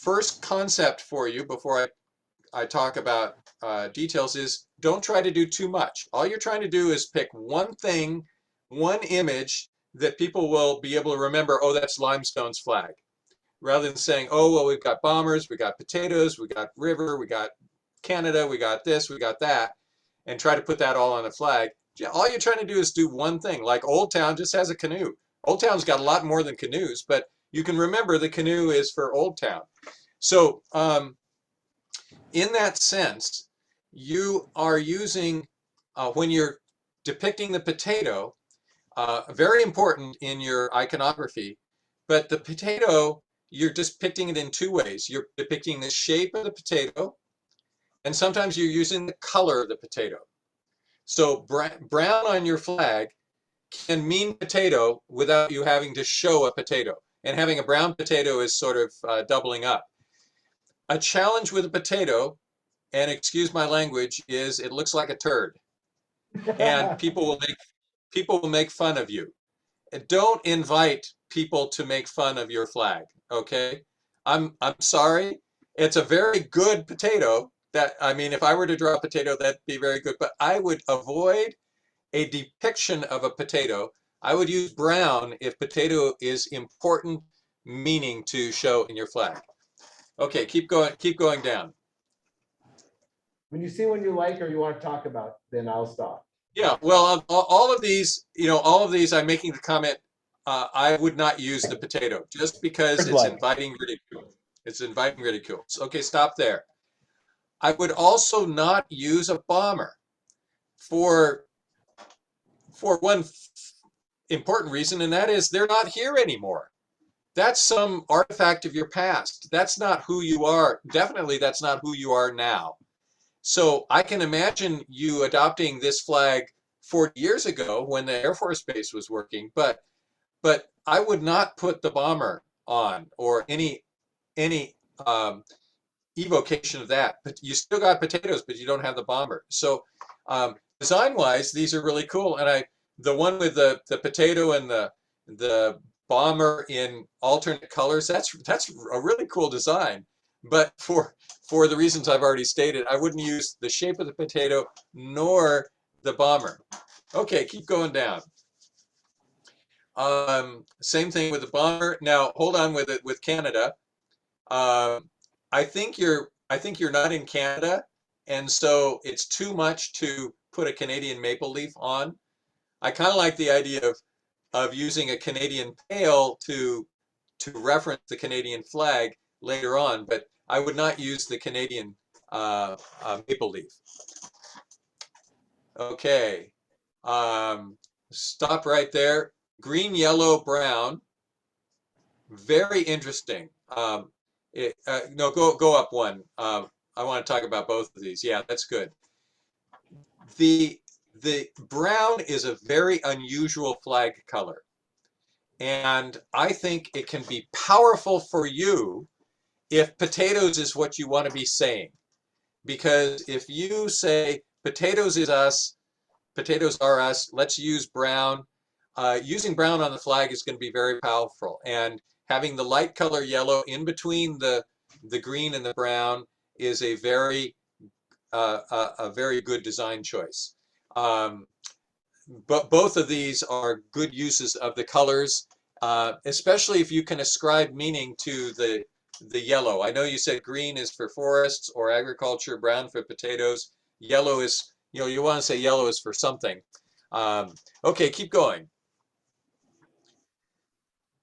first concept for you before I talk about details is don't try to do too much. All you're trying to do is pick one thing, one image that people will be able to remember, oh, that's Limestone's flag. Rather than saying, oh, well, we've got bombers, we got potatoes, we got river, we got Canada, we got this, we got that, and try to put that all on a flag. All you're trying to do is do one thing. Like Old Town just has a canoe. Old Town's got a lot more than canoes, but you can remember the canoe is for Old Town. So in that sense, you are using, when you're depicting the potato, very important in your iconography, but the potato, you're depicting it in two ways. You're depicting the shape of the potato, and sometimes you're using the color of the potato. So brown on your flag can mean potato without you having to show a potato. And having a brown potato is sort of doubling up. A challenge with a potato, and excuse my language, is it looks like a turd. And people will make fun of you. Don't invite people to make fun of your flag, okay? I'm sorry. It's a very good potato. That, I mean, if I were to draw a potato, that'd be very good, but I would avoid a depiction of a potato. I would use brown if potato is important meaning to show in your flag. Okay, keep going down. When you see one you like or you want to talk about, then I'll stop. Yeah, well, all of these, all of these, I'm making the comment, I would not use the potato just because it's inviting ridicule. It's inviting ridicule. So, okay, stop there. I would also not use a bomber for one important reason, and that is they're not here anymore. That's some artifact of your past. That's not who you are. Definitely, that's not who you are now. So I can imagine you adopting this flag 40 years ago when the Air Force Base was working, but I would not put the bomber on or any evocation of that. But you still got potatoes, but you don't have the bomber. So design-wise, these are really cool. And the one with the potato and the bomber in alternate colors, that's a really cool design. But for the reasons I've already stated, I wouldn't use the shape of the potato nor the bomber. Okay, keep going down. Same thing with the bomber. Now hold on with it with Canada. I think you're not in Canada, and so it's too much to put a Canadian maple leaf on. I kind of like the idea of using a Canadian pail to reference the Canadian flag later on, but I would not use the Canadian maple leaf. Okay, stop right there. Green, yellow, brown. Very interesting. No, go up one. I want to talk about both of these. Yeah, that's good. The brown is a very unusual flag color, and I think it can be powerful for you if potatoes is what you want to be saying. Because if you say potatoes is us, potatoes are us, let's use brown. Using brown on the flag is going to be very powerful, and having the light color yellow in between the green and the brown is a very good design choice. But both of these are good uses of the colors, especially if you can ascribe meaning to the yellow. I know you said green is for forests or agriculture, brown for potatoes. Yellow is, you want to say yellow is for something. Okay, keep going.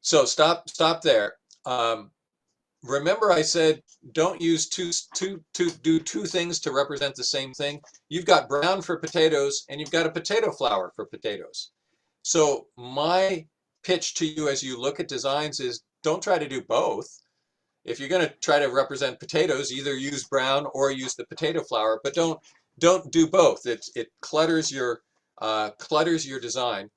So stop there. Remember I said don't use do two things to represent the same thing. You've got brown for potatoes and you've got a potato flower for potatoes. So my pitch to you as you look at designs is don't try to do both. If you're going to try to represent potatoes, either use brown or use the potato flower, but don't do both. It clutters your design.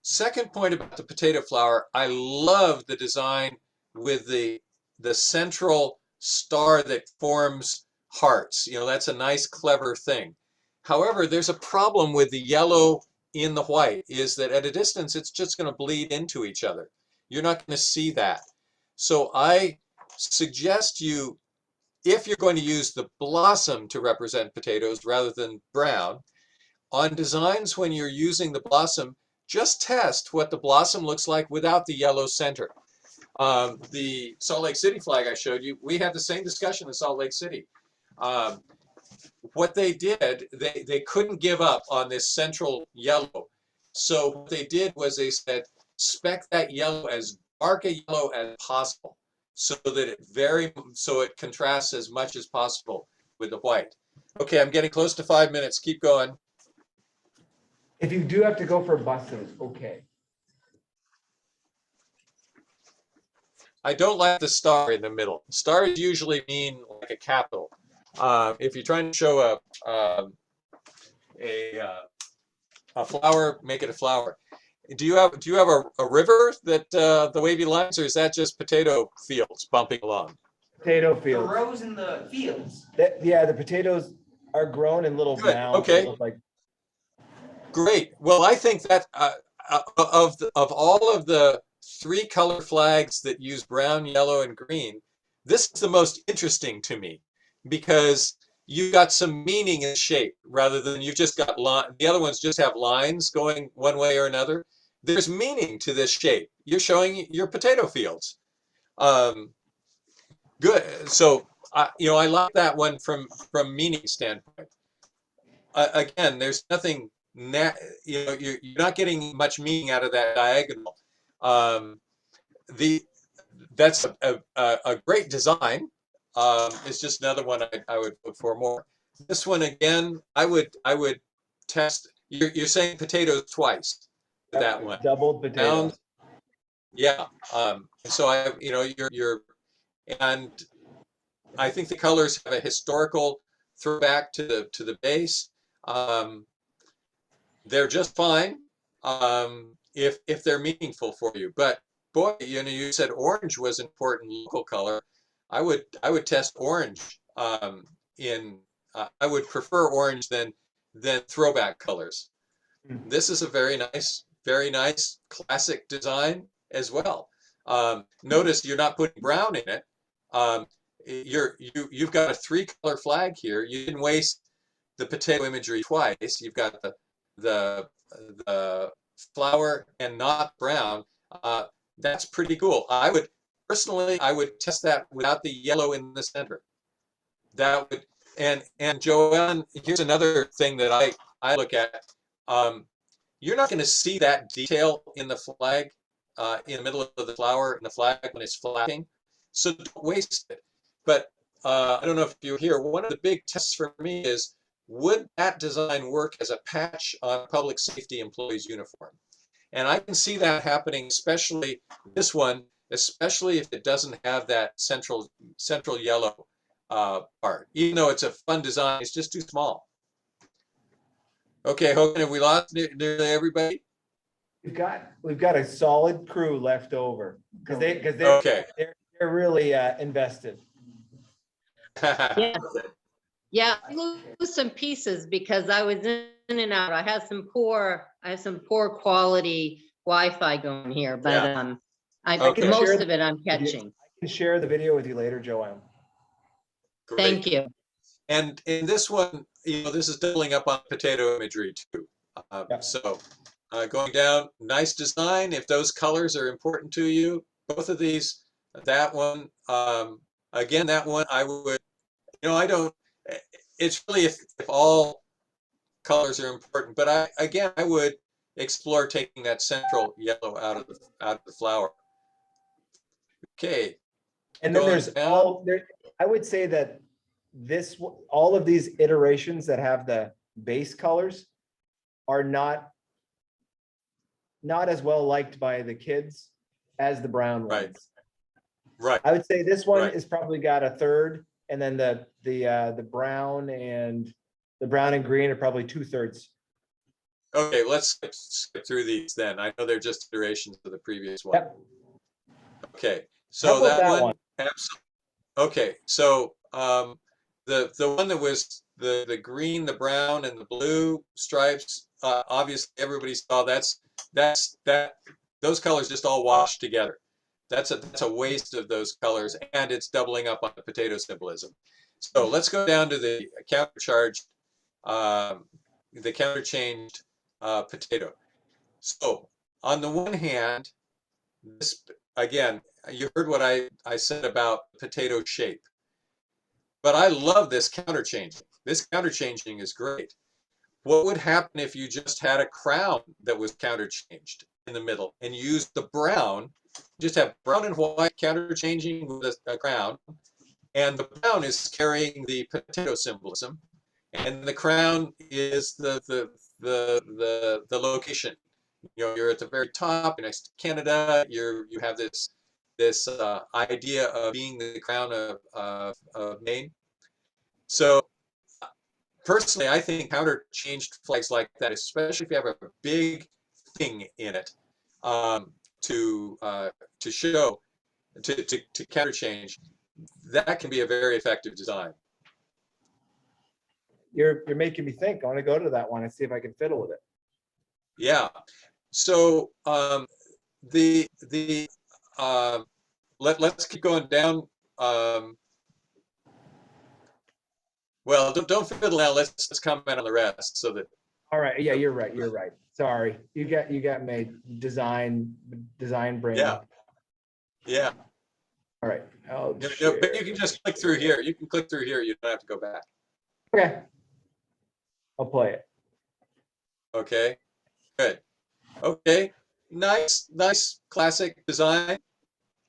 Second point about the potato flower, I love the design with the central star that forms hearts. That's a nice, clever thing. However, there's a problem with the yellow in the white, is that at a distance, it's just going to bleed into each other. You're not going to see that. So I suggest you, if you're going to use the blossom to represent potatoes rather than brown, on designs when you're using the blossom, just test what the blossom looks like without the yellow center. The Salt Lake City flag I showed you, we had the same discussion in Salt Lake City. Um, what they did, they couldn't give up on this central yellow. So what they did was they said, spec that yellow as dark a yellow as possible, so that it contrasts as much as possible with the white. Okay, I'm getting close to 5 minutes. Keep going. If you do have to go for buses, okay. I don't like the star in the middle. Stars usually mean like a capital. If you're trying to show a flower, make it a flower. Do you have a river that the wavy lines, or is that just potato fields bumping along? Potato The fields. rows in the fields. Yeah, the potatoes are grown in little Good. mounds. Okay. That look like Great. Well, I think that of all of the 3 color flags that use brown, yellow, and green, this is the most interesting to me because you've got some meaning in shape rather than you've just got the other ones just have lines going one way or another. There's meaning to this shape. You're showing your potato fields. Good. So I like that one from meaning standpoint. Again, there's nothing. You're not getting much meaning out of that diagonal. Um, that's a great design. It's just another one I would look for more. This one again, I would test. You're saying potatoes twice with that one. doubled potatoes. Yeah. So you're and I think the colors have a historical throwback to the base. They're just fine if they're meaningful for you. But boy, you said orange was an important local color. I would test orange I would prefer orange than throwback colors. This is a very nice classic design as well. Notice you're not putting brown in it. You've got a 3 color flag here. You didn't waste the potato imagery twice. You've got the flower and not brown. That's pretty cool. I would test that without the yellow in the center. That would and Joanne, here's another thing that I look at. You're not going to see that detail in the flag, in the middle of the flower in the flag when it's flapping. So don't waste it. But I don't know if you're here. One of the big tests for me is, would that design work as a patch on a public safety employee's uniform? And I can see that happening, especially this one, especially if it doesn't have that central yellow part. Even though it's a fun design, it's just too small. Okay, Hogan, have we lost nearly everybody? We've got a solid crew left over because Okay. they're really invested. Yeah. Yeah, I lose some pieces because I was in and out. I have some poor quality Wi-Fi going here, but Yeah. Okay. most of it I'm catching. I can share the video with you later, Joanne. Great. Thank you. And in this one, this is doubling up on potato imagery too. Yeah. So going down, nice design. If those colors are important to you, both of these, that one, again, that one I would, I don't, it's really if all colors are important, but I would explore taking that central yellow out of the flower. Okay. And then there's down. I would say that all of these iterations that have the base colors are not as well liked by the kids as the brown ones. Right. I would say this one Right. is probably got a third, and then the brown and green are probably 2/3. Okay, let's skip through these then. I know they're just iterations of the previous one. Yep. Okay, How so about that that one, absolutely. Okay, so the one that was the green, the brown, and the blue stripes, obviously everybody saw that those colors just all washed together. That's a waste of those colors, and it's doubling up on the potato symbolism. So let's go down to the countercharged, the counterchanged potato. So on the one hand, this again, you heard what I said about potato shape, but I love this counterchanging. This counterchanging is great. What would happen if you just had a crown that was counterchanged in the middle and used the brown, just have brown and white counterchanging with a crown, and the brown is carrying the potato symbolism, and the crown is the location. You know, you're at the very top, you're next to Canada. You have this idea of being the crown of Maine. So personally, I think counterchanged flags like that, especially if you have a big thing in it, to show to counterchange, that can be a very effective design. You're making me think. I want to go to that one and see if I can fiddle with it. Yeah. So let's keep going down. Well, don't fiddle now. Let's comment on the rest so that. All right. Yeah, you're right. You're right. Sorry. You got me design brain. Yeah. Yeah. All right. No, but you can just click through here. You can click through here. You don't have to go back. Okay. I'll play it. Okay. Good. Okay. Nice classic design.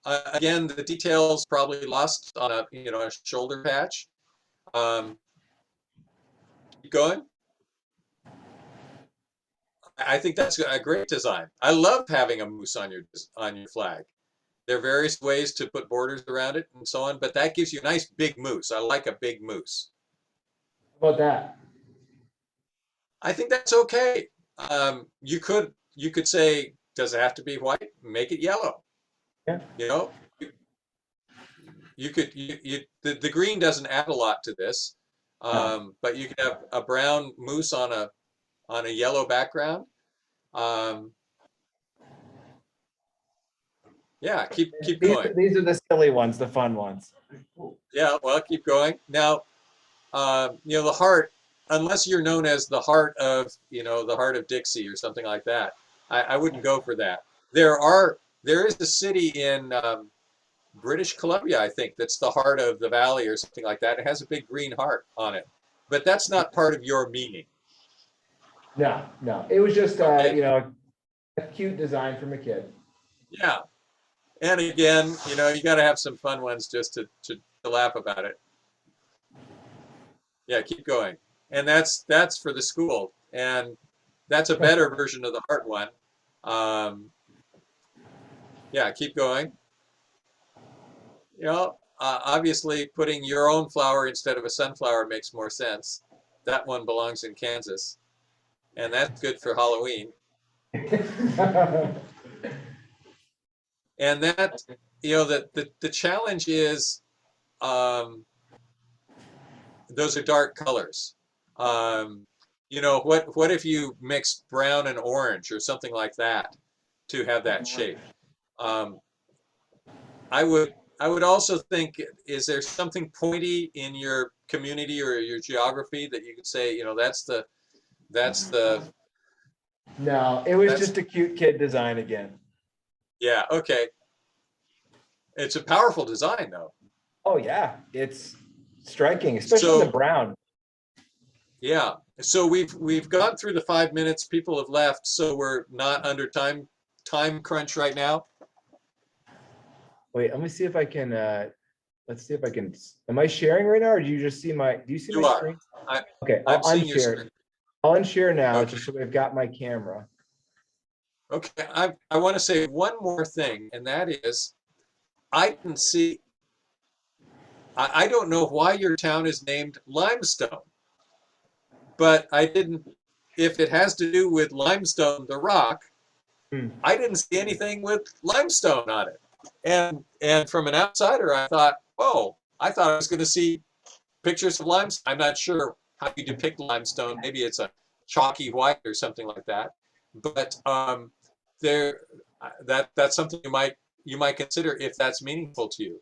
Again, the details probably lost on a shoulder patch. Keep going. I think that's a great design. I love having a moose on your flag. There are various ways to put borders around it and so on, but that gives you a nice big moose. I like a big moose. How about that? I think that's okay. You could say, does it have to be white? Make it yellow. Yeah. You know, the green doesn't add a lot to this, but you could have a brown moose on a yellow background. Yeah, keep going. These are the silly ones, the fun ones. Yeah, well, keep going. Now, the heart, unless you're known as the heart of, the heart of Dixie or something like that, I wouldn't go for that. There is a city in British Columbia, I think, that's the heart of the valley or something like that. It has a big green heart on it, but that's not part of your meaning. No. It was just, Okay. a cute design from a kid. Yeah. And again, you got to have some fun ones just to laugh about it. Yeah, keep going. And that's for the school. And that's a better version of the heart one. Yeah, keep going. Obviously putting your own flower instead of a sunflower makes more sense. That one belongs in Kansas. And that's good for Halloween. And that, the challenge is, those are dark colors. What if you mix brown and orange or something like that to have that shape? I would also think, is there something pointy in your community or your geography that you could say, that's the No, it was just a cute kid design again. Yeah, okay. It's a powerful design though. Oh yeah, it's striking, especially the brown. Yeah. So we've gone through the 5 minutes. People have left, so we're not under time crunch right now. Wait, let me see if I can let's see if I can. Am I sharing right now, or do you just see my screen? Okay, I'll unshare. I'll unshare now, just so we've got my camera. Okay, I want to say one more thing, and that is, I didn't see. I don't know why your town is named Limestone, but I didn't. If it has to do with limestone, the rock, I didn't see anything with limestone on it. And from an outsider, I thought, oh, I thought I was going to see pictures of limestone. I'm not sure how you depict limestone. Maybe it's a chalky white or something like that. But that's something you you might consider if that's meaningful to you.